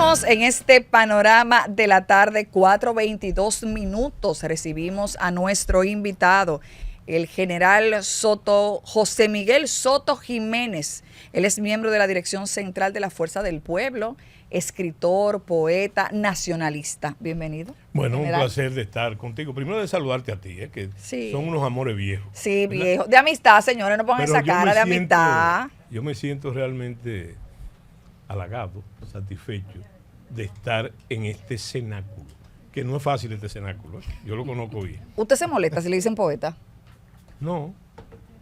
Seguimos en este panorama de la tarde, 4:22. Recibimos a nuestro invitado, el general José Miguel Soto Jiménez. Él es miembro de la Dirección Central de la Fuerza del Pueblo, escritor, poeta, nacionalista. Bienvenido. Bueno, general. Un placer de estar contigo. Primero de saludarte a ti, que sí. Son unos amores viejos. Sí, viejos. De amistad, señores, no pongan esa cara de amistad. Yo me siento realmente halagado, satisfecho de estar en este cenáculo, que no es fácil este cenáculo, yo lo conozco bien. ¿Usted se molesta si le dicen poeta? No.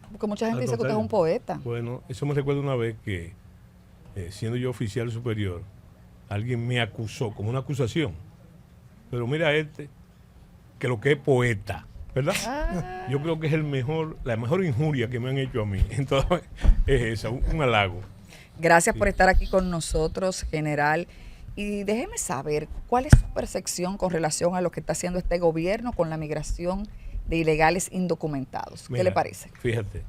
Porque mucha gente dice que usted es un poeta. Bueno, eso me recuerda una vez que, siendo yo oficial superior, alguien me acusó, como una acusación, pero mira que lo que es poeta, ¿verdad? Ah. Yo creo que es la mejor injuria que me han hecho a mí. Entonces, es esa, un halago. Gracias por estar aquí con nosotros, general. Y déjeme saber, ¿cuál es su percepción con relación a lo que está haciendo este gobierno con la migración de ilegales indocumentados? ¿Qué le parece? Fíjate,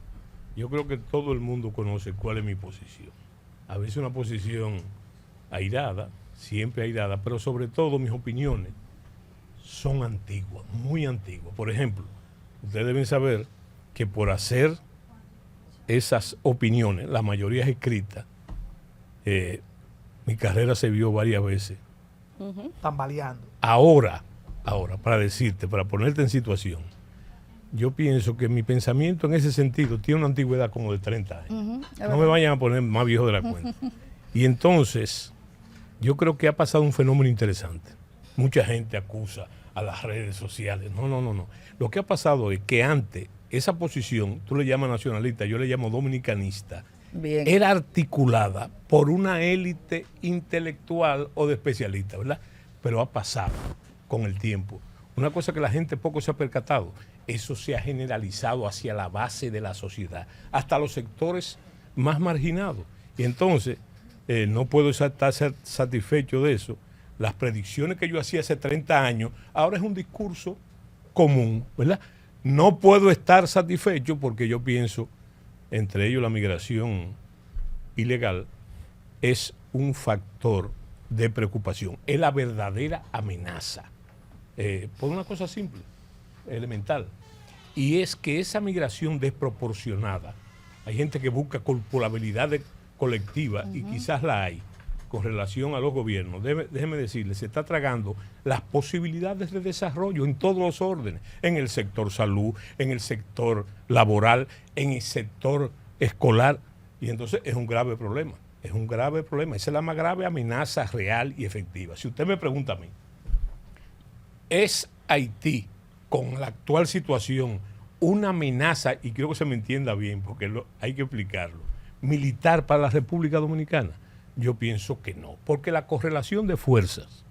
yo creo que todo el mundo conoce cuál es mi posición. A veces una posición airada, siempre airada, pero sobre todo mis opiniones son antiguas, muy antiguas. Por ejemplo, ustedes deben saber que por hacer esas opiniones, la mayoría es escrita, mi carrera se vio varias veces. Tambaleando. Ahora, para decirte, para ponerte en situación, yo pienso que mi pensamiento en ese sentido tiene una antigüedad como de 30 años. No me vayan a poner más viejo de la cuenta. Y entonces, yo creo que ha pasado un fenómeno interesante. Mucha gente acusa a las redes sociales. No. Lo que ha pasado es que antes, esa posición, tú le llamas nacionalista, yo le llamo dominicanista, bien, era articulada por una élite intelectual o de especialistas, ¿verdad? Pero ha pasado con el tiempo. Una cosa que la gente poco se ha percatado, eso se ha generalizado hacia la base de la sociedad, hasta los sectores más marginados. Y entonces, no puedo estar satisfecho de eso. Las predicciones que yo hacía hace 30 años, ahora es un discurso común, ¿verdad? No puedo estar satisfecho porque yo pienso, entre ellos la migración ilegal, es un factor de preocupación, es la verdadera amenaza, por una cosa simple, elemental, y es que esa migración desproporcionada, hay gente que busca culpabilidad colectiva y quizás la hay con relación a los gobiernos, déjeme decirles, se está tragando las posibilidades de desarrollo en todos los órdenes, en el sector salud, en el sector laboral, en el sector escolar, y entonces es un grave problema, esa es la más grave amenaza real y efectiva. Si usted me pregunta a mí, ¿es Haití, con la actual situación, una amenaza, y quiero que se me entienda bien, porque hay que explicarlo, militar para la República Dominicana? Yo pienso que no, porque la correlación de fuerzas,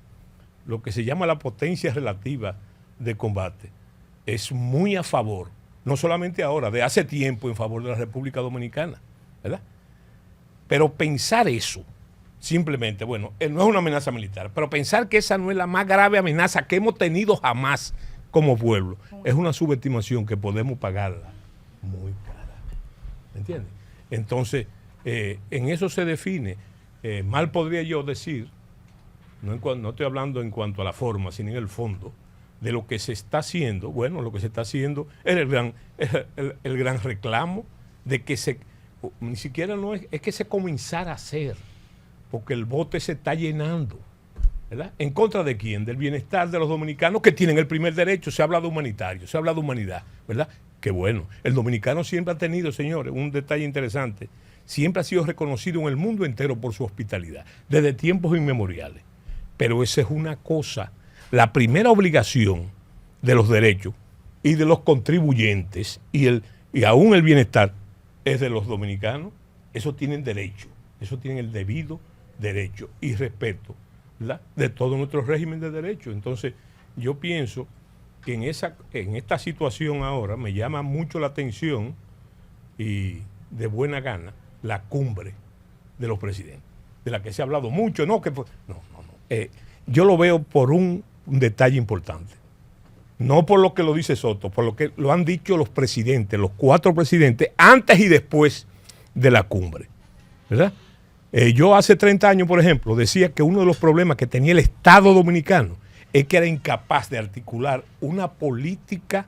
lo que se llama la potencia relativa de combate, es muy a favor, no solamente ahora, de hace tiempo en favor de la República Dominicana, ¿verdad? Pero pensar eso, simplemente, bueno, no es una amenaza militar, pero pensar que esa no es la más grave amenaza que hemos tenido jamás como pueblo, es una subestimación que podemos pagarla muy cara, ¿me entiendes? Entonces, en eso se define. Mal podría yo decir, no estoy hablando en cuanto a la forma, sino en el fondo, de lo que se está haciendo. Bueno, lo que se está haciendo es el gran reclamo de que ni siquiera no es que se comenzara a hacer, porque el bote se está llenando, ¿verdad? ¿En contra de quién? Del bienestar de los dominicanos, que tienen el primer derecho. Se habla de humanitario, se habla de humanidad, ¿verdad? Que bueno, el dominicano siempre ha tenido, señores, un detalle interesante, siempre ha sido reconocido en el mundo entero por su hospitalidad, desde tiempos inmemoriales. Pero esa es una cosa, la primera obligación de los derechos y de los contribuyentes y aún el bienestar es de los dominicanos. Eso tienen derecho, eso tienen el debido derecho y respeto, ¿verdad?, de todo nuestro régimen de derecho. Entonces, yo pienso que en esta situación ahora me llama mucho la atención y de buena gana la cumbre de los presidentes, de la que se ha hablado mucho. Yo lo veo por un detalle importante, no por lo que lo dice Soto, por lo que lo han dicho los presidentes, los 4 presidentes, antes y después de la cumbre, ¿verdad? Yo hace 30 años, por ejemplo, decía que uno de los problemas que tenía el Estado dominicano es que era incapaz de articular una política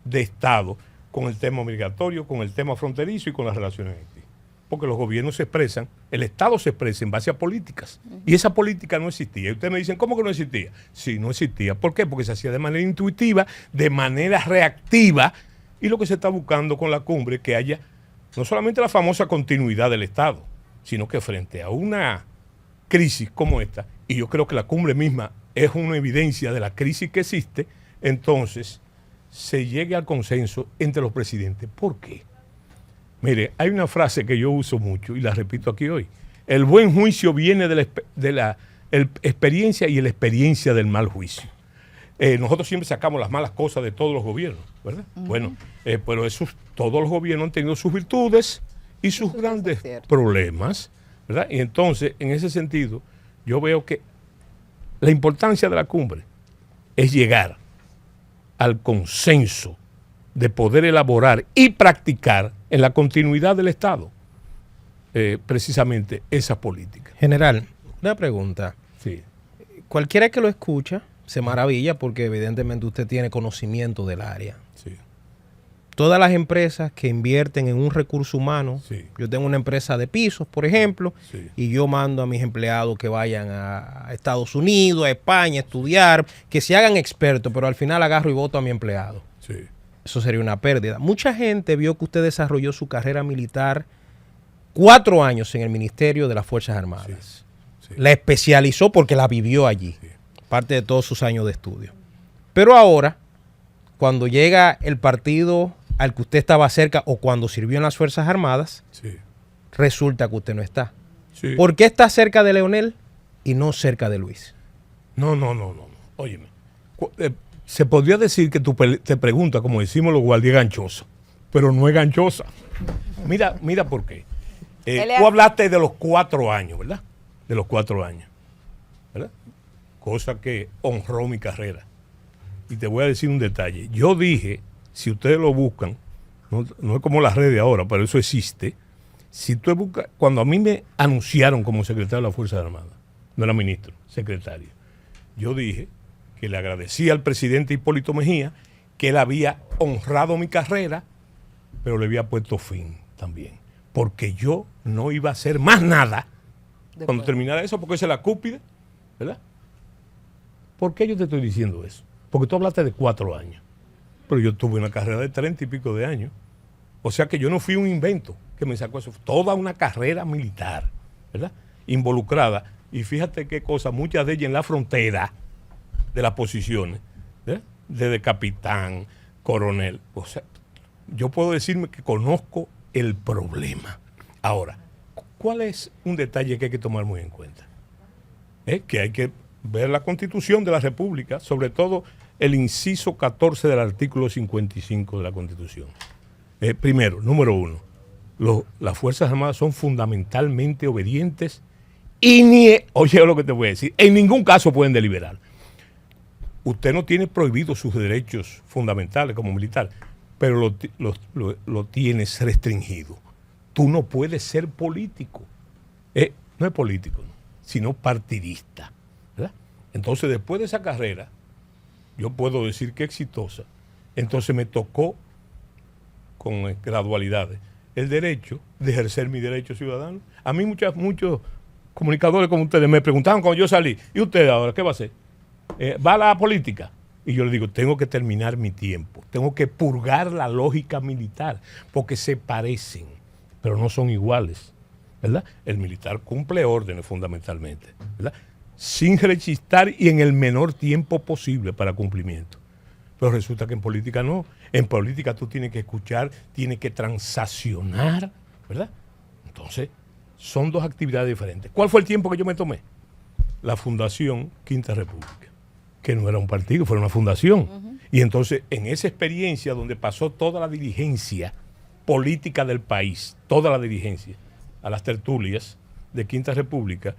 de Estado con el tema migratorio, con el tema fronterizo y con las relaciones en Haití. Porque los gobiernos se expresan, el Estado se expresa en base a políticas. Y esa política no existía. Y ustedes me dicen, ¿cómo que no existía? Sí, no existía. ¿Por qué? Porque se hacía de manera intuitiva, de manera reactiva. Y lo que se está buscando con la cumbre es que haya no solamente la famosa continuidad del Estado, sino que frente a una crisis como esta, y yo creo que la cumbre misma es una evidencia de la crisis que existe, entonces se llegue al consenso entre los presidentes. ¿Por qué? Mire, hay una frase que yo uso mucho y la repito aquí hoy. El buen juicio viene de la experiencia y la experiencia del mal juicio. Nosotros siempre sacamos las malas cosas de todos los gobiernos, ¿verdad? Bueno, pero todos los gobiernos han tenido sus virtudes y sus grandes problemas, ¿verdad? Y entonces, en ese sentido, yo veo que la importancia de la cumbre es llegar al consenso de poder elaborar y practicar en la continuidad del Estado precisamente esa política. General, una pregunta. Sí. Cualquiera que lo escucha se maravilla porque evidentemente usted tiene conocimiento del área. Sí. Todas las empresas que invierten en un recurso humano, Sí. yo tengo una empresa de pisos, por ejemplo, Sí. y yo mando a mis empleados que vayan a Estados Unidos, a España, a estudiar, que se hagan expertos, pero al final agarro y voto a mi empleado. Sí. Eso sería una pérdida. Mucha gente vio que usted desarrolló su carrera militar 4 años en el Ministerio de las Fuerzas Armadas. Sí. La especializó porque la vivió allí, Sí. parte de todos sus años de estudio. Pero ahora, cuando llega el partido al que usted estaba cerca o cuando sirvió en las Fuerzas Armadas, Sí. resulta que usted no está. Sí. ¿Por qué está cerca de Leonel y no cerca de Luis? No. Óyeme. Se podría decir que tú te preguntas, como decimos los guardias, ganchosa, pero no es ganchosa. Mira por qué. Tú hablaste de los 4 años, ¿verdad? De los 4 años, ¿verdad? Cosa que honró mi carrera. Y te voy a decir un detalle. Yo dije, si ustedes lo buscan, no es como las redes ahora, pero eso existe. Si tú buscas, cuando a mí me anunciaron como secretario de la Fuerza Armada, no era ministro, secretario, yo dije que le agradecía al presidente Hipólito Mejía que él había honrado mi carrera, pero le había puesto fin también. Porque yo no iba a hacer más nada cuando terminara eso, porque esa es la cúpide, ¿verdad? ¿Por qué yo te estoy diciendo eso? Porque tú hablaste de 4 años, pero yo tuve una carrera de 30 y pico de años. O sea que yo no fui un invento que me sacó eso. Toda una carrera militar, ¿verdad? Involucrada. Y fíjate qué cosa, muchas de ellas en la frontera de las posiciones, ¿verdad? Desde capitán, coronel. O sea, yo puedo decirme que conozco el problema. Ahora, ¿cuál es un detalle que hay que tomar muy en cuenta? Que hay que ver la Constitución de la República, sobre todo el inciso 14 del artículo 55 de la Constitución. Primero, número 1, las Fuerzas Armadas son fundamentalmente obedientes y oye lo que te voy a decir, en ningún caso pueden deliberar. Usted no tiene prohibido sus derechos fundamentales como militar, pero lo tienes restringido. Tú no puedes ser político. No es político, ¿no? Sino partidista, ¿verdad? Entonces, después de esa carrera, yo puedo decir que exitosa. Entonces me tocó, con gradualidades, el derecho de ejercer mi derecho ciudadano. A mí muchos comunicadores como ustedes me preguntaban cuando yo salí, ¿y usted ahora qué va a hacer? ¿Va a la política? Y yo le digo, tengo que terminar mi tiempo, tengo que purgar la lógica militar, porque se parecen, pero no son iguales, ¿verdad? El militar cumple órdenes fundamentalmente, ¿verdad? Sin rechistar y en el menor tiempo posible para cumplimiento. Pero resulta que en política no. En política tú tienes que escuchar, tienes que transaccionar, ¿verdad? Entonces, son 2 actividades diferentes. ¿Cuál fue el tiempo que yo me tomé? La Fundación Quinta República, que no era un partido, fue una fundación. Y entonces, en esa experiencia donde pasó toda la dirigencia política del país, toda la dirigencia, a las tertulias de Quinta República,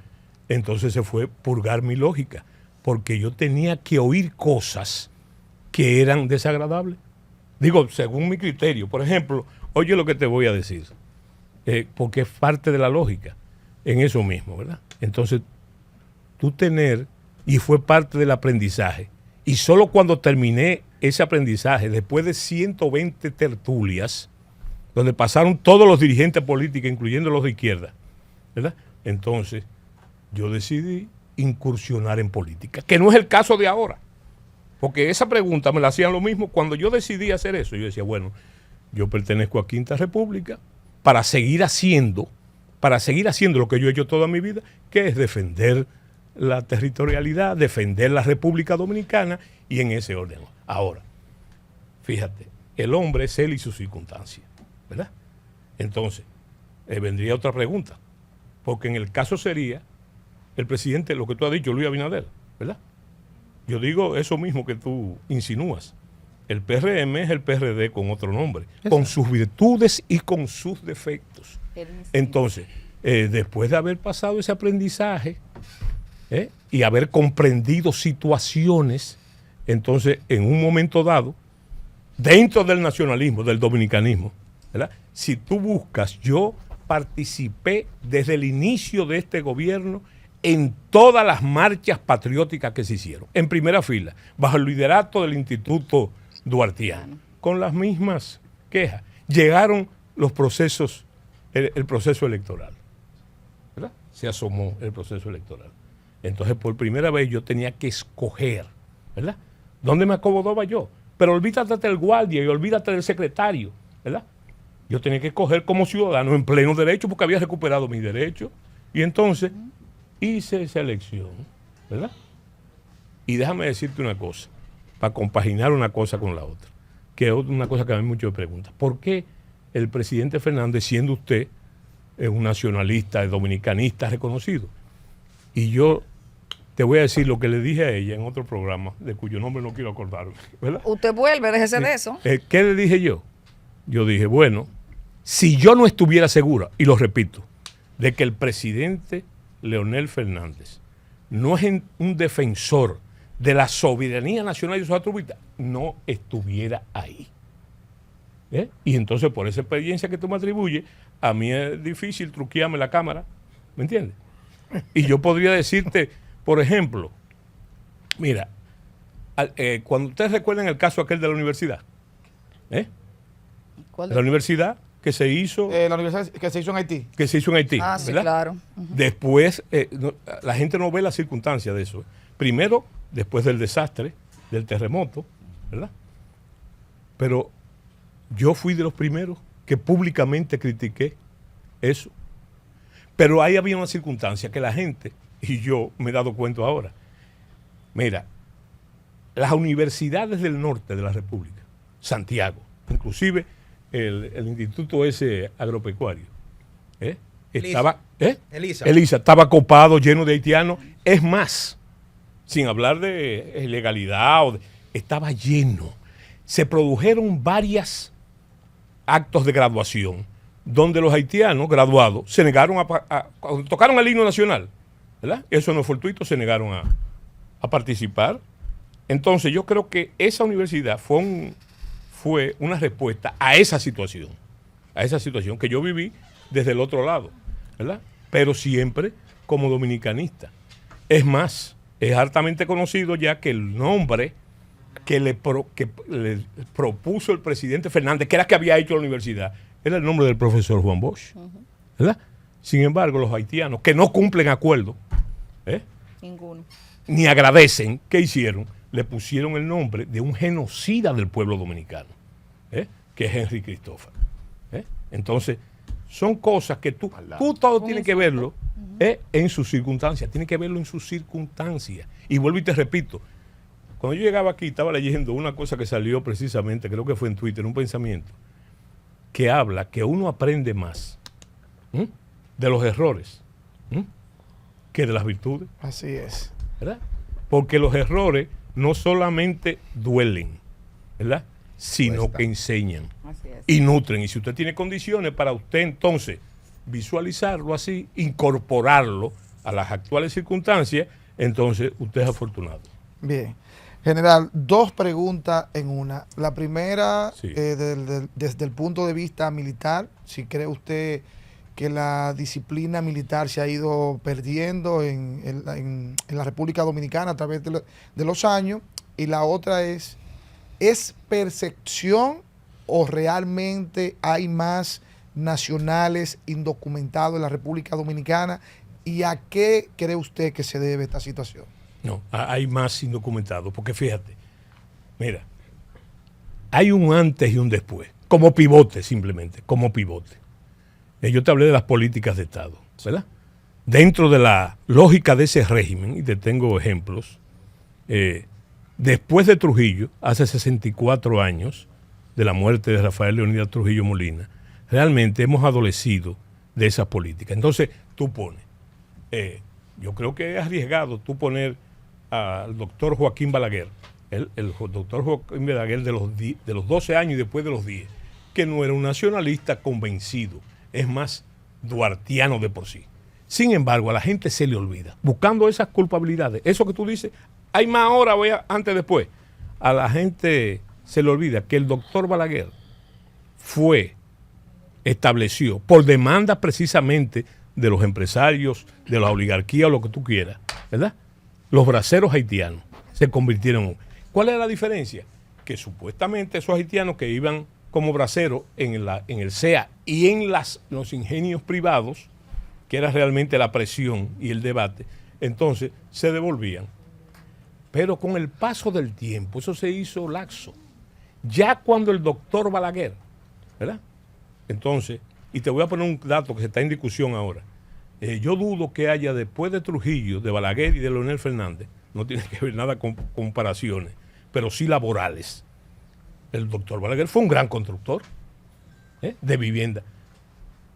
entonces se fue purgar mi lógica, porque yo tenía que oír cosas que eran desagradables. Digo, según mi criterio. Por ejemplo, oye lo que te voy a decir, porque es parte de la lógica. en eso mismo, ¿verdad? Entonces, tú tener, y fue parte del aprendizaje, y solo cuando terminé ese aprendizaje, después de 120 tertulias, donde pasaron todos los dirigentes políticos, incluyendo los de izquierda, ¿verdad? Entonces, yo decidí incursionar en política, que no es el caso de ahora, porque esa pregunta me la hacían lo mismo cuando yo decidí hacer eso. Yo decía, bueno, yo pertenezco a Quinta República para seguir haciendo lo que yo he hecho toda mi vida, que es defender la territorialidad, defender la República Dominicana, y en ese orden. Ahora, fíjate, el hombre es él y sus circunstancias, ¿verdad? Entonces, vendría otra pregunta, porque en el caso sería el presidente, lo que tú has dicho, Luis Abinader, ¿verdad? Yo digo eso mismo que tú insinúas. El PRM es el PRD con otro nombre, con sus virtudes y con sus defectos. Entonces, después de haber pasado ese aprendizaje y haber comprendido situaciones, entonces, en un momento dado, dentro del nacionalismo, del dominicanismo, ¿verdad? Si tú buscas, yo participé desde el inicio de este gobierno en todas las marchas patrióticas que se hicieron, en primera fila, bajo el liderato del Instituto Duartiano, con las mismas quejas. Llegaron los procesos, el proceso electoral, ¿verdad? Se asomó el proceso electoral. Entonces, por primera vez yo tenía que escoger, ¿verdad? ¿Dónde me acomodaba yo? Pero olvídate del guardia y olvídate del secretario, ¿verdad? Yo tenía que escoger como ciudadano en pleno derecho porque había recuperado mis derechos. Y entonces hice esa elección, ¿verdad? Y déjame decirte una cosa, para compaginar una cosa con la otra, que es una cosa que a mí mucho me pregunta. ¿Por qué el presidente Fernández, siendo usted un nacionalista, dominicanista reconocido? Y yo te voy a decir lo que le dije a ella en otro programa, de cuyo nombre no quiero acordarme, ¿verdad? Usted vuelve, déjese de eso. ¿Qué le dije yo? Yo dije, bueno, si yo no estuviera segura, y lo repito, de que el presidente Leonel Fernández no es un defensor de la soberanía nacional y de sus atributos, no estuviera ahí. Y entonces, por esa experiencia que tú me atribuyes, a mí es difícil truquearme la cámara, ¿me entiendes? Y yo podría decirte, por ejemplo, mira, cuando ustedes recuerdan el caso aquel de la universidad, ¿Cuál? la universidad que se hizo... La universidad que se hizo en Haití. Que se hizo en Haití. Ah, sí, ¿verdad? claro. Después, la gente no ve las circunstancias de eso. Primero, después del desastre, del terremoto, ¿verdad? Pero yo fui de los primeros que públicamente critiqué eso. Pero ahí había una circunstancia que la gente, y yo me he dado cuenta ahora, mira, las universidades del norte de la República, Santiago, inclusive el instituto ese agropecuario, estaba, Elisa, estaba copado, lleno de haitianos. Es más, sin hablar de ilegalidad, estaba lleno. Se produjeron varios actos de graduación donde los haitianos graduados se negaron cuando tocaron el himno nacional, ¿verdad? Eso no es fortuito, se negaron a participar. Entonces yo creo que esa universidad fue una respuesta a esa situación que yo viví desde el otro lado, ¿verdad? Pero siempre como dominicanista. Es más, es altamente conocido ya que el nombre que le propuso el presidente Fernández, que era que había hecho la universidad, era el nombre del profesor Juan Bosch, ¿verdad? Sin embargo, los haitianos que no cumplen acuerdo, Ninguno. ni agradecen, ¿qué hicieron? Le pusieron el nombre de un genocida del pueblo dominicano, que es Henry Christopher. Entonces, son cosas que tú todo tienes que verlo en sus circunstancias, tienes que verlo en sus circunstancias. Y vuelvo y te repito, cuando yo llegaba aquí estaba leyendo una cosa que salió precisamente, creo que fue en Twitter, un pensamiento, que habla que uno aprende más de los errores que de las virtudes. Así es. ¿Verdad? Porque los errores no solamente duelen, ¿verdad? Sino que enseñan y nutren. Y si usted tiene condiciones para usted entonces visualizarlo así, incorporarlo a las actuales circunstancias, entonces usted es afortunado. Bien. General, dos preguntas en una. La primera, Sí. desde el punto de vista militar, si cree usted que la disciplina militar se ha ido perdiendo en la República Dominicana a través de los años. Y la otra ¿es percepción o realmente hay más nacionales indocumentados en la República Dominicana? ¿Y a qué cree usted que se debe esta situación? No, hay más indocumentados, porque fíjate, mira, hay un antes y un después, como pivote simplemente, como pivote. Yo te hablé de las políticas de Estado, ¿verdad? Dentro de la lógica de ese régimen, y te tengo ejemplos, después de Trujillo, hace 64 años, de la muerte de Rafael Leónidas Trujillo Molina, realmente hemos adolecido de esas políticas. Entonces, tú pones, yo creo que es arriesgado tú poner al doctor Joaquín Balaguer, el doctor Joaquín Balaguer de los 12 años y después de los 10, que no era un nacionalista convencido, es más duartiano de por sí. Sin embargo, a la gente se le olvida, buscando esas culpabilidades, eso que tú dices, hay más ahora, antes, después, a la gente se le olvida que el doctor Balaguer estableció, por demanda precisamente de los empresarios, de la oligarquía o lo que tú quieras, ¿verdad? Los braceros haitianos se convirtieron. ¿Cuál era la diferencia? Que supuestamente esos haitianos que iban como braceros en el CEA y en los ingenios privados, que era realmente la presión y el debate, entonces se devolvían. Pero con el paso del tiempo, eso se hizo laxo. Ya cuando el doctor Balaguer, ¿verdad? Entonces, y te voy a poner un dato que se está en discusión ahora. Yo dudo que haya, después de Trujillo, de Balaguer y de Leonel Fernández, no tiene que ver nada con comparaciones, pero sí laborales. El doctor Balaguer fue un gran constructor de vivienda,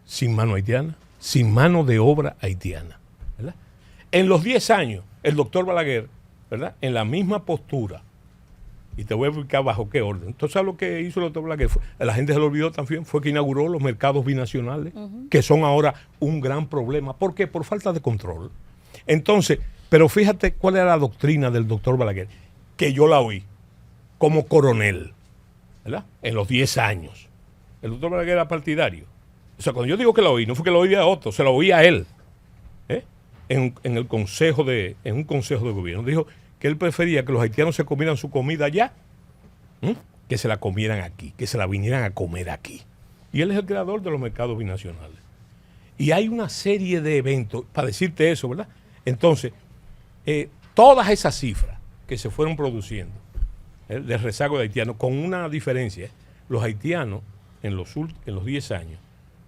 sin mano haitiana, sin mano de obra haitiana, ¿verdad? En los 10 años, el doctor Balaguer, ¿verdad?, en la misma postura, y te voy a explicar bajo qué orden. Entonces, ¿sabes lo que hizo el doctor Balaguer? La gente se lo olvidó también, fue que inauguró los mercados binacionales, que son ahora un gran problema. ¿Por qué? Por falta de control. Entonces, pero fíjate cuál era la doctrina del doctor Balaguer, que yo la oí como coronel, ¿verdad?, en los 10 años. El doctor Balaguer era partidario. O sea, cuando yo digo que la oí, no fue que la oí a otro, se la oí a él, en un consejo de gobierno. Dijo que él prefería que los haitianos se comieran su comida allá, que se la comieran aquí, que se la vinieran a comer aquí. Y él es el creador de los mercados binacionales. Y hay una serie de eventos, para decirte eso, ¿verdad? Entonces, todas esas cifras que se fueron produciendo del rezago de haitianos, con una diferencia, los haitianos en los 10 años,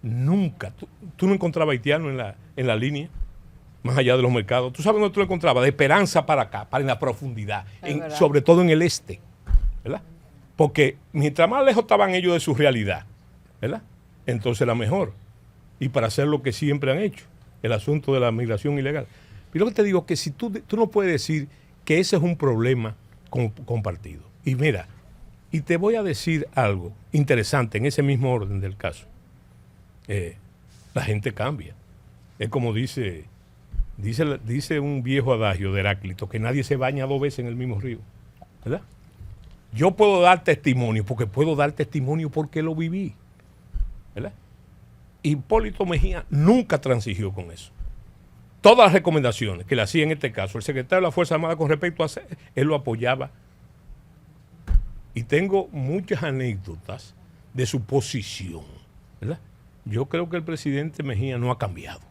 nunca, tú no encontrabas haitianos en la línea, más allá de los mercados. ¿Tú sabes dónde tú lo encontrabas? De Esperanza para acá, para en la profundidad, sobre todo en el este, ¿verdad? Porque mientras más lejos estaban ellos de su realidad, ¿verdad?, entonces era mejor. Y para hacer lo que siempre han hecho, el asunto de la migración ilegal. Y lo que te digo es que si tú no puedes decir que ese es un problema compartido. Y mira, y te voy a decir algo interesante en ese mismo orden del caso. La gente cambia. Es como dice un viejo adagio de Heráclito, que nadie se baña 2 veces en el mismo río, ¿verdad? Yo puedo dar testimonio porque lo viví, ¿verdad? Hipólito Mejía nunca transigió con eso. Todas las recomendaciones que le hacía en este caso el secretario de la Fuerza Armada con respecto a él lo apoyaba. Y tengo muchas anécdotas de su posición, ¿verdad? Yo creo que el presidente Mejía no ha cambiado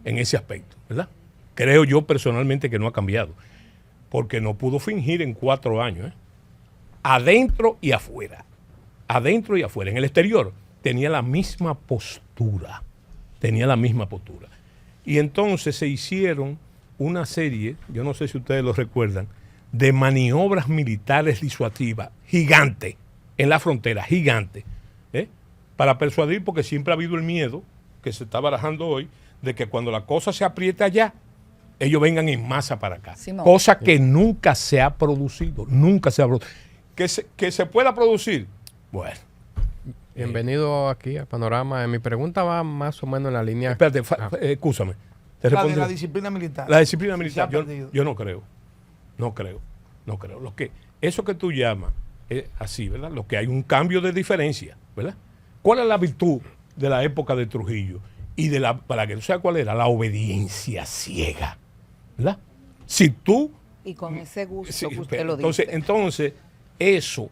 en ese aspecto, ¿verdad? Creo yo personalmente que no ha cambiado, porque no pudo fingir en 4 años, adentro y afuera. Adentro y afuera. En el exterior tenía la misma postura. Y entonces se hicieron una serie, yo no sé si ustedes lo recuerdan, de maniobras militares disuasivas gigantes en la frontera, gigantes, para persuadir, porque siempre ha habido el miedo que se está barajando hoy, de que cuando la cosa se aprieta allá, ellos vengan en masa para acá. Simón. Cosa que nunca se ha producido, Que se pueda producir, bueno. Bienvenido aquí a Panorama. Mi pregunta va más o menos en la línea... Espérate, escúchame. De la disciplina militar. La disciplina militar, yo no creo. Eso que tú llamas es así, ¿verdad? Lo que hay un cambio de diferencia, ¿verdad? ¿Cuál es la virtud de la época de Trujillo? y de la Balaguer. ¿Sabes cuál era? La obediencia ciega, ¿verdad? Si tú... Y con ese gusto Sí, que usted pero lo dice. entonces, eso,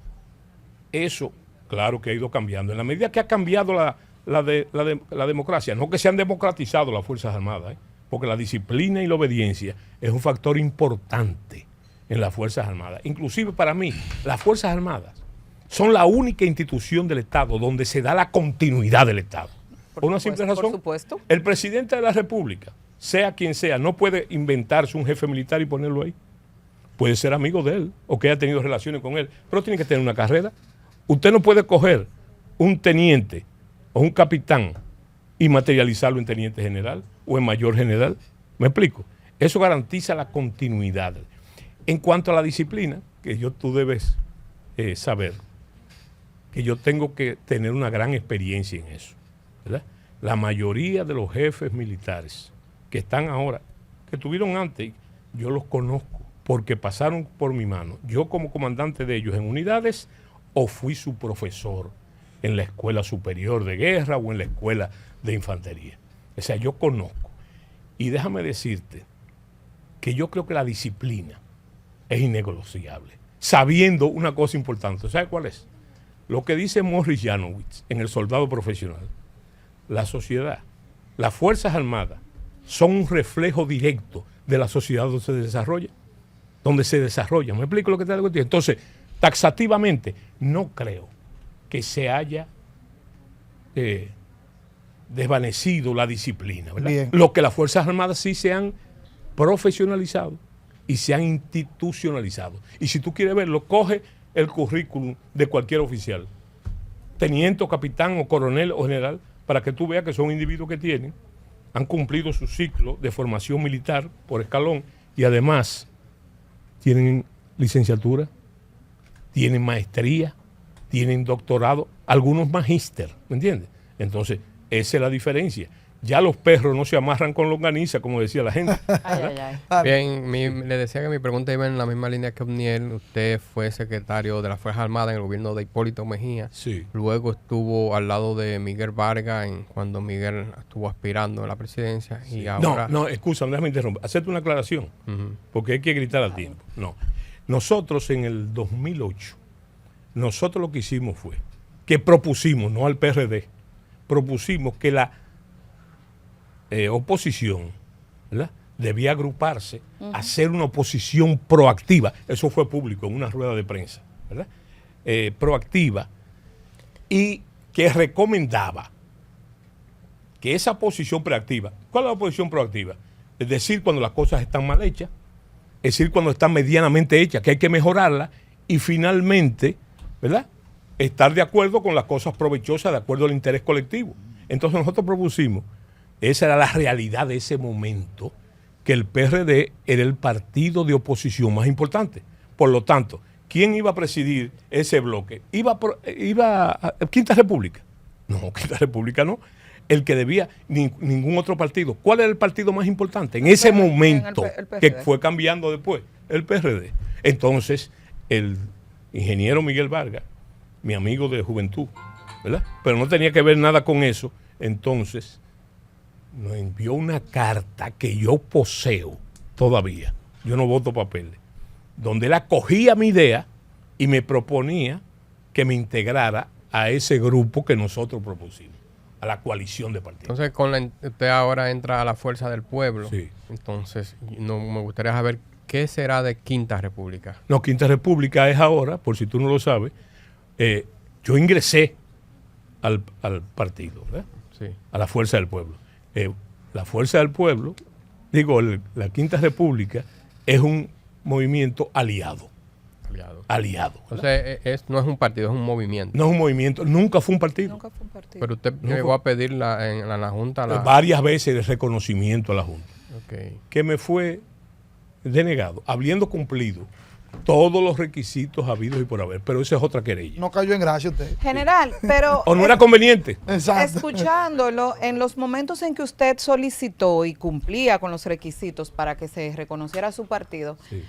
claro que ha ido cambiando. En la medida que ha cambiado la democracia, no que se han democratizado las Fuerzas Armadas, porque la disciplina y la obediencia es un factor importante en las Fuerzas Armadas. Inclusive para mí, las Fuerzas Armadas son la única institución del Estado donde se da la continuidad del Estado. Por una simple razón. Por supuesto. El presidente de la República, sea quien sea, no puede inventarse un jefe militar y ponerlo ahí. Puede ser amigo de él o que haya tenido relaciones con él, pero tiene que tener una carrera. Usted no puede coger un teniente o un capitán y materializarlo en teniente general o en mayor general. ¿Me explico? Eso garantiza la continuidad. En cuanto a la disciplina, que tú debes saber que yo tengo que tener una gran experiencia en eso, ¿verdad? La mayoría de los jefes militares que están ahora, que tuvieron antes, yo los conozco porque pasaron por mi mano. Yo como comandante de ellos en unidades o fui su profesor en la escuela superior de guerra o en la escuela de infantería. O sea, yo conozco. Y déjame decirte que yo creo que la disciplina es innegociable, sabiendo una cosa importante. ¿Sabes cuál es? Lo que dice Morris Janowitz en El Soldado Profesional. La sociedad, las Fuerzas Armadas son un reflejo directo de la sociedad donde se desarrolla. ¿Me explico lo que te digo? Entonces, taxativamente, no creo que se haya desvanecido la disciplina, ¿verdad? Bien. Lo que las Fuerzas Armadas sí se han profesionalizado y se han institucionalizado. Y si tú quieres verlo, coge el currículum de cualquier oficial, teniente, capitán o coronel o general, para que tú veas que son individuos que han cumplido su ciclo de formación militar por escalón y además tienen licenciatura, tienen maestría, tienen doctorado, algunos magíster, ¿me entiendes? Entonces, esa es la diferencia. Ya los perros no se amarran con longaniza, como decía la gente. Bien, le decía que mi pregunta iba en la misma línea que Obniel. Usted fue secretario de las Fuerzas Armadas en el gobierno de Hipólito Mejía. Sí. Luego estuvo al lado de Miguel Vargas cuando Miguel estuvo aspirando a la presidencia. Sí. Y ahora... No, excusa, déjame interrumpir. Hacerte una aclaración, porque hay que gritar al tiempo. No. Nosotros en el 2008, nosotros lo que hicimos fue que propusimos, no al PRD, propusimos que la oposición, ¿verdad?, debía agruparse, hacer una oposición proactiva. Eso fue público en una rueda de prensa, ¿verdad? Proactiva, y que recomendaba que esa posición proactiva, ¿cuál es la oposición proactiva? Es decir, cuando las cosas están mal hechas, es decir, cuando están medianamente hechas, que hay que mejorarlas, y finalmente, ¿verdad?, estar de acuerdo con las cosas provechosas de acuerdo al interés colectivo. Entonces nosotros propusimos, esa era la realidad de ese momento, que el PRD era el partido de oposición más importante. Por lo tanto, ¿quién iba a presidir ese bloque? ¿Iba a Quinta República? No, Quinta República no. El que debía, ningún otro partido. ¿Cuál era el partido más importante en ese momento? El PRD. Que fue cambiando después, el PRD. Entonces, el ingeniero Miguel Vargas, mi amigo de juventud, ¿verdad?, pero no tenía que ver nada con eso. Entonces nos envió una carta que yo poseo todavía, yo no voto papeles, donde él acogía mi idea y me proponía que me integrara a ese grupo que nosotros propusimos, a la coalición de partidos. Entonces, usted ahora entra a la Fuerza del Pueblo. Sí. Entonces, me gustaría saber qué será de Quinta República. No, Quinta República es ahora, por si tú no lo sabes, yo ingresé al partido, ¿verdad?, Sí. a la Fuerza del Pueblo. La Fuerza del Pueblo, la Quinta República es un movimiento aliado. Aliado. Entonces, no es un partido, es un movimiento. No es un movimiento, nunca fue un partido. Nunca fue un partido. Pero usted llegó a pedir en la Junta Varias veces de reconocimiento a la Junta. Okay. Que me fue denegado, habiendo cumplido todos los requisitos habidos y por haber. Pero esa es otra querella. No cayó en gracia usted. General, pero O no era conveniente. Exacto. escuchándolo, en los momentos en que usted solicitó y cumplía con los requisitos para que se reconociera su partido, Sí.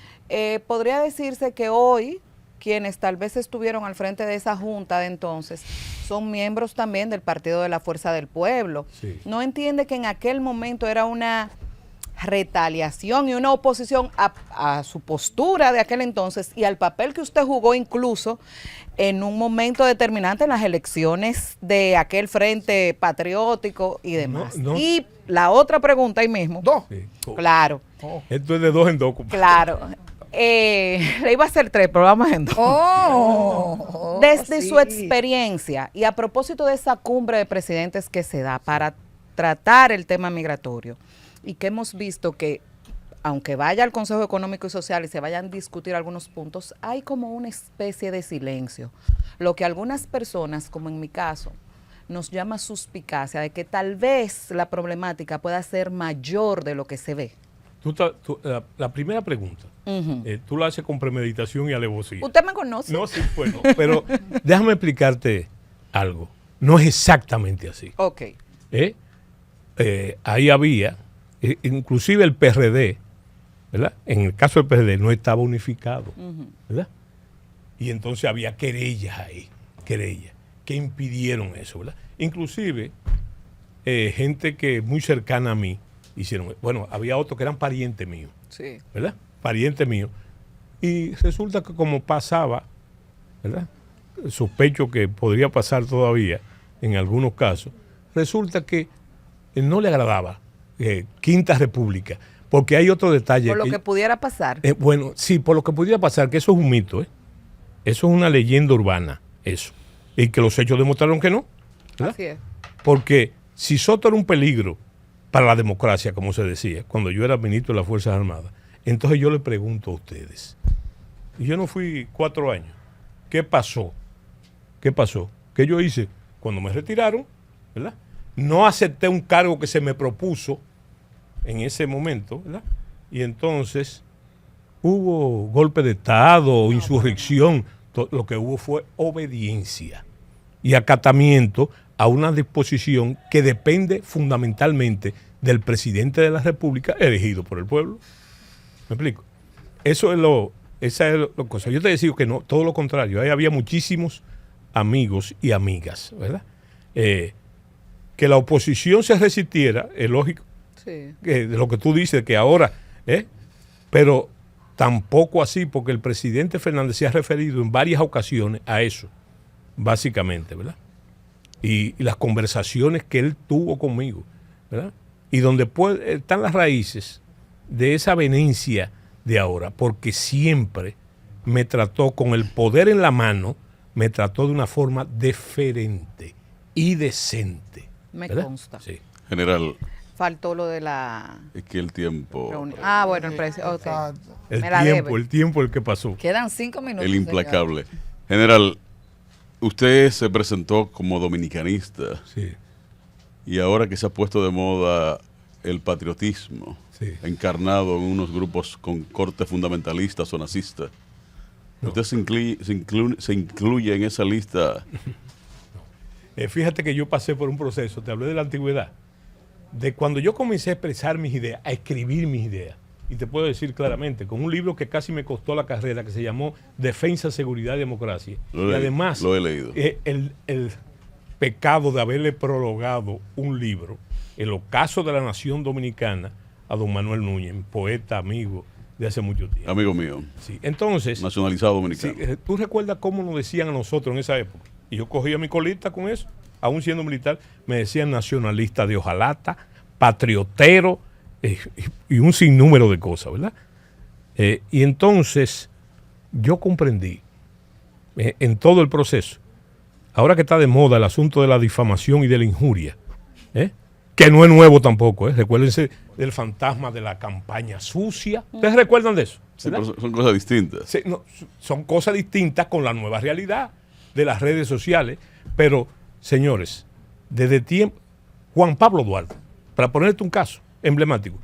podría decirse que hoy, quienes tal vez estuvieron al frente de esa junta de entonces son miembros también del Partido de la Fuerza del Pueblo. Sí. ¿No entiende que en aquel momento era una retaliación y una oposición a su postura de aquel entonces y al papel que usted jugó incluso en un momento determinante en las elecciones de aquel frente patriótico y demás? No. Y la otra pregunta ahí mismo. Dos. Sí. Claro, Esto es de 2 en 2. claro. Le iba a hacer 3, pero vamos en 2. Desde su experiencia y a propósito de esa cumbre de presidentes que se da para tratar el tema migratorio y que hemos visto que aunque vaya al Consejo Económico y Social y se vayan a discutir algunos puntos, hay como una especie de silencio, lo que algunas personas, como en mi caso, nos llama suspicacia de que tal vez la problemática pueda ser mayor de lo que se ve. La primera pregunta, Ujú. tú la haces con premeditación y alevosía. ¿Usted me conoce? No, sí, bueno, pero déjame explicarte algo. No es exactamente así. Ok. Ahí había, inclusive el PRD, ¿verdad? En el caso del PRD no estaba unificado, ¿verdad? Y entonces había querellas ahí, querellas, que impidieron eso, ¿verdad? Inclusive gente que muy cercana a mí hicieron, bueno, había otros que eran parientes míos, Sí. ¿verdad? Parientes míos. Y resulta que como pasaba, ¿verdad? Sospecho que podría pasar todavía en algunos casos, resulta que no le agradaba Quinta República, porque hay otro detalle. Por lo que pudiera pasar. Bueno, sí, por lo que pudiera pasar, que eso es un mito, Eso es una leyenda urbana, eso. Y que los hechos demostraron que no, ¿verdad? Así es. Porque si Soto era un peligro para la democracia, como se decía, cuando yo era ministro de las Fuerzas Armadas, entonces yo le pregunto a ustedes, y yo no fui 4 años, ¿qué pasó? ¿Qué pasó? ¿Qué yo hice? Cuando me retiraron, ¿verdad? No acepté un cargo que se me propuso en ese momento, ¿verdad? Y entonces hubo golpe de Estado, insurrección, lo que hubo fue obediencia y acatamiento a una disposición que depende fundamentalmente del presidente de la República elegido por el pueblo. ¿Me explico? Esa es la cosa. Yo te decía que no, todo lo contrario. Ahí había muchísimos amigos y amigas, ¿verdad? Que la oposición se resistiera, es lógico, Sí. de lo que tú dices, que ahora, pero tampoco así, porque el presidente Fernández se ha referido en varias ocasiones a eso, básicamente, ¿verdad? Y las conversaciones que él tuvo conmigo, ¿verdad? Y donde están las raíces de esa venencia de ahora, porque siempre me trató con el poder en la mano, me trató de una forma deferente y decente. Me ¿verdad? consta. Sí. General, Faltó lo de la es que el tiempo, reunión. Bueno, el precio. Ok. Exacto. El Me la tiempo, debe. el tiempo el que pasó. Quedan 5 minutos. el implacable. General, usted se presentó como dominicanista Sí, y ahora que se ha puesto de moda el patriotismo, sí. encarnado en unos grupos con corte fundamentalista o nazista, No. ¿usted se incluye en esa lista? Fíjate que yo pasé por un proceso, te hablé de la antigüedad, de cuando yo comencé a expresar mis ideas, a escribir mis ideas, y te puedo decir claramente, con un libro que casi me costó la carrera, que se llamó Defensa, Seguridad y Democracia. Y además, Lo he leído. el pecado de haberle prologado un libro, El ocaso de la nación dominicana, a don Manuel Núñez, poeta, amigo de hace mucho tiempo. Amigo mío, Sí, entonces, nacionalizado sí, dominicano. ¿tú recuerdas cómo nos decían a nosotros en esa época? Y yo cogía mi colita con eso, aún siendo militar, me decían nacionalista de hojalata, patriotero, y un sinnúmero de cosas, ¿verdad? Y entonces yo comprendí en todo el proceso, ahora que está de moda el asunto de la difamación y de la injuria, que no es nuevo tampoco, recuérdense del fantasma de la campaña sucia. ¿Ustedes recuerdan de eso? Sí, ¿verdad? pero son cosas distintas. Sí, no, son cosas distintas con la nueva realidad de las redes sociales, pero señores, desde tiempo, Juan Pablo Duarte, para ponerte un caso emblemático,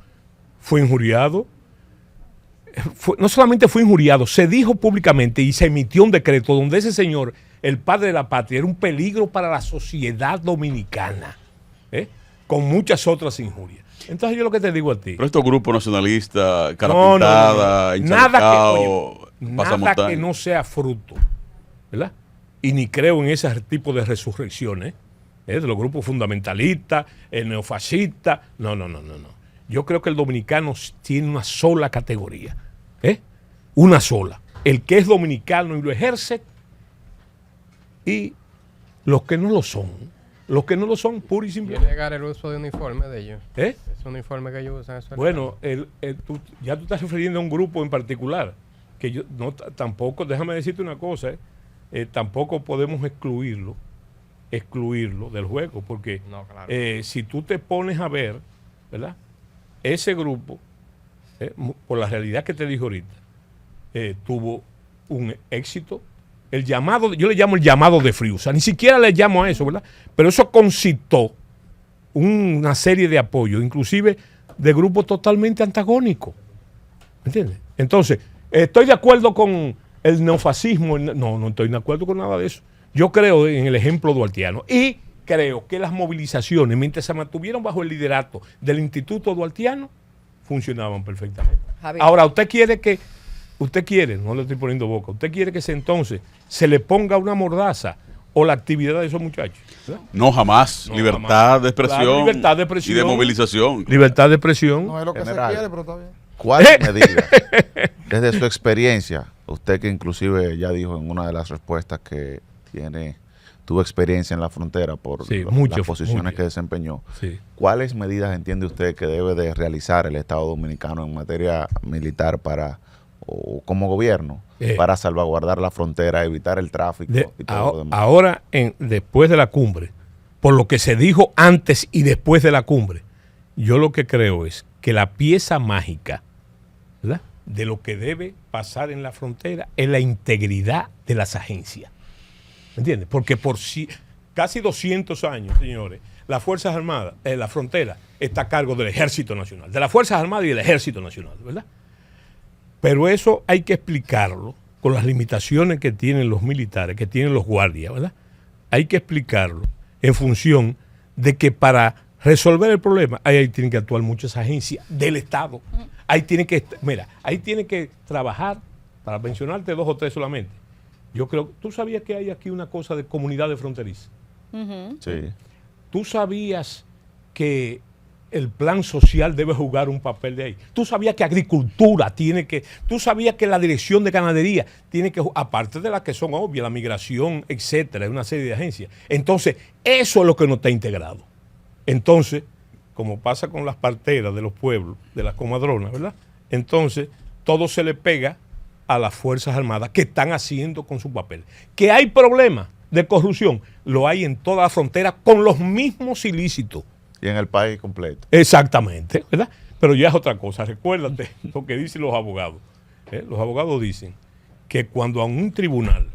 fue injuriado, no solamente fue injuriado, se dijo públicamente y se emitió un decreto donde ese señor, el padre de la patria, era un peligro para la sociedad dominicana, con muchas otras injurias. Entonces yo lo que te digo a ti, Pero estos grupos nacionalistas, cara pintada, nada que, encharcado, nada Pasamontaña. que no sea fruto, ¿verdad? Y ni creo en ese tipo de resurrecciones, de los grupos fundamentalistas, el neofascista. No. Yo creo que el dominicano tiene una sola categoría, una sola. El que es dominicano y lo ejerce, y los que no lo son. Los que no lo son, pura y ¿Y simplemente. negar el uso de uniforme de ellos? Ese uniforme que ellos usan, eso es Bueno, ya tú estás refiriendo a un grupo en particular, que yo tampoco, déjame decirte una cosa, tampoco podemos excluirlo del juego, porque No, claro. si tú te pones a ver, ¿verdad? Ese grupo, por la realidad que te dije ahorita, tuvo un éxito. El llamado, yo le llamo el llamado de frío, o sea, ni siquiera le llamo a eso, ¿verdad? Pero eso concitó una serie de apoyos, inclusive de grupos totalmente antagónicos. ¿Me entiendes? Entonces, estoy de acuerdo con el neofascismo. No estoy de acuerdo con nada de eso. Yo creo en el ejemplo duartiano y creo que las movilizaciones, mientras se mantuvieron bajo el liderato del Instituto Duartiano, funcionaban perfectamente. Javier. Ahora, usted quiere, no le estoy poniendo boca, usted quiere que entonces se le ponga una mordaza o la actividad de esos muchachos, ¿verdad? No, jamás. No, libertad jamás. de expresión. Claro, libertad de expresión. Y de movilización. Libertad de expresión. No es lo que General. se quiere, pero está bien. ¿Cuáles medidas, desde su experiencia, usted que inclusive ya dijo en una de las respuestas que tuvo experiencia en la frontera por Sí, las posiciones mucho. que desempeñó, Sí. ¿cuáles medidas entiende usted que debe de realizar el Estado Dominicano en materia militar o como gobierno para salvaguardar la frontera, evitar el tráfico y todo lo demás? Ahora, después de la cumbre, por lo que se dijo antes y después de la cumbre, yo lo que creo es que la pieza mágica, ¿verdad?, de lo que debe pasar en la frontera es la integridad de las agencias. ¿Me entiendes? Porque casi 200 años, señores, las Fuerzas Armadas, la frontera está a cargo del Ejército Nacional, de las Fuerzas Armadas y del Ejército Nacional, ¿verdad? Pero eso hay que explicarlo con las limitaciones que tienen los militares, que tienen los guardias, ¿verdad? Hay que explicarlo en función de que para resolver el problema, ahí tienen que actuar muchas agencias del Estado. Ahí tienen que trabajar, para mencionarte 2 o 3 solamente. Yo creo, ¿tú sabías que hay aquí una cosa de comunidades fronterizas? Sí. ¿Tú sabías que el plan social debe jugar un papel de ahí? ¿Tú sabías que agricultura tú sabías que la dirección de ganadería tiene que, aparte de las que son obvias, la migración, etcétera, una serie de agencias? Entonces, eso es lo que no está integrado. Entonces, como pasa con las parteras de los pueblos, de las comadronas, ¿verdad? Entonces, todo se le pega a las Fuerzas Armadas que están haciendo con su papel. Que hay problemas de corrupción, lo hay en toda la frontera con los mismos ilícitos. Y en el país completo. Exactamente, ¿verdad? Pero ya es otra cosa. Recuérdate lo que dicen los abogados. Los abogados dicen que cuando a un tribunal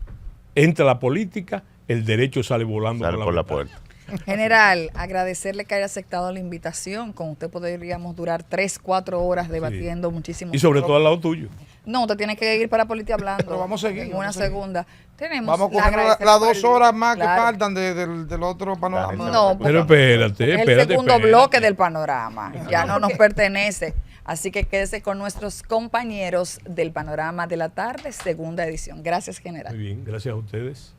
entra la política, el derecho sale volando Sale por la ventana. puerta. General, agradecerle que haya aceptado la invitación. Con usted podríamos durar 3, 4 horas debatiendo muchísimo. Y sobre todo al lado tuyo. No, usted tiene que ir para Política Hablando. Pero vamos a seguir, En vamos una a seguir. segunda. Tenemos Vamos a la coger agradecer las por 2 el- horas más Claro. que faltan del otro panorama. No, Pero espérate, es el segundo bloque del panorama. Ya no nos pertenece. Así que quédese con nuestros compañeros del Panorama de la Tarde, segunda edición. Gracias, general. Muy bien, gracias a ustedes.